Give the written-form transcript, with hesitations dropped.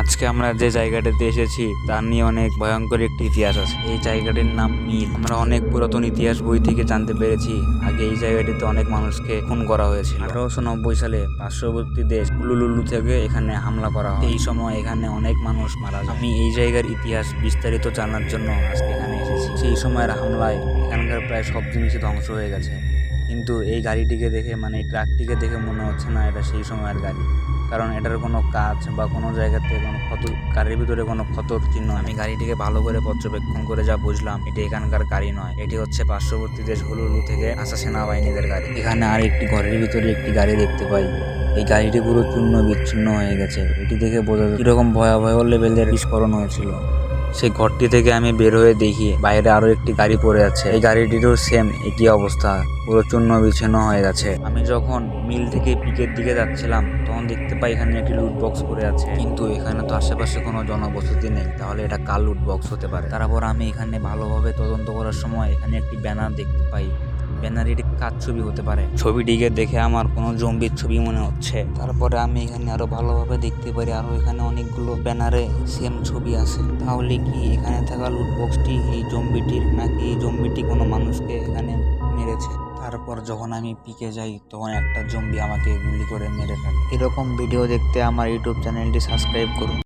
আজকে আমরা যে জায়গাটাতে এসেছি তার নিয়ে অনেক ভয়ঙ্কর একটি ইতিহাস আছে। এই জায়গাটির নাম মিল। আমরা অনেক পুরাতন ইতিহাস বই থেকে জানতে পেরেছি আগে এই জায়গাটিতে অনেক মানুষকে খুন করা হয়েছিল। 1890 সালে পার্শ্ববর্তী দেশ হুলুলুলু থেকে এখানে হামলা করা হয়। এই সময় এখানে অনেক মানুষ মারা যায়। আমি এই জায়গার ইতিহাস বিস্তারিত জানার জন্য আজকে এখানে এসেছি। সেই সময়ের হামলায় এখানকার প্রায় সব জিনিসই ধ্বংস হয়ে গেছে, কিন্তু এই গাড়িটিকে দেখে এই ট্রাকটিকে দেখে মনে হচ্ছে না এটা সেই সময়ের গাড়ি, কারণ এটার কোনো কাজ বা কোনো জায়গাতে কোনো ক্ষত, গাড়ির ভিতরে কোনো ক্ষতর চিহ্ন। আমি গাড়িটিকে ভালো করে পর্যবেক্ষণ করে যা বুঝলাম, এটি এখানকার গাড়ি নয়, এটি হচ্ছে পার্শ্ববর্তী দেশ হুলুলু থেকে আসা সেনাবাহিনীদের গাড়ি। এখানে আর একটি ঘরের ভিতরে একটি গাড়ি দেখতে পাই। এই গাড়িটি পুরো চূর্ণ বিচ্ছিন্ন হয়ে গেছে। এটি দেখে বোঝা যায় কিরকম ভয়াবহ লেভেলের বিস্ফোরণ হয়েছিল। সেই ঘরটি থেকে আমি বের হয়ে দেখি বাইরে আরো একটি গাড়ি পড়ে আছে। এই গাড়িটিরও সেম একই অবস্থা, পুরো চূর্ণ বিচ্ছিন্ন হয়ে গেছে। আমি যখন মিল থেকে পিকের দিকে যাচ্ছিলাম তখন দেখতে পাই এখানে একটি লুট বক্স পড়ে আছে, কিন্তু এখানে তো আশেপাশে কোনো জনবসতি নেই, তাহলে এটা কার লুট বক্স হতে পারে। তারপর আমি এখানে ভালোভাবে তদন্ত করার সময় এখানে একটি ব্যানার দেখতে পাই। ব্যানারে এটি কার ছবি হতে পারে? ছবিটিকে দেখে আমার কোনো জম্বির ছবি মনে হচ্ছে। তারপরে আমি এখানে আরো ভালোভাবে দেখতে পারি আরো এখানে অনেকগুলো ব্যানারে সেম ছবি আছে। তাহলে কি এখানে থাকা লুট বক্সটি এই জম্বিটির, নাকি এই জম্বিটি কোনো মানুষকে এখানে মেরেছে? তারপর যখন আমি পিকে যাই তখন একটা জম্বি আমাকে গুলি করে মেরে ফেলে। এরকম ভিডিও দেখতে আমার ইউটিউব চ্যানেলটি সাবস্ক্রাইব করুন।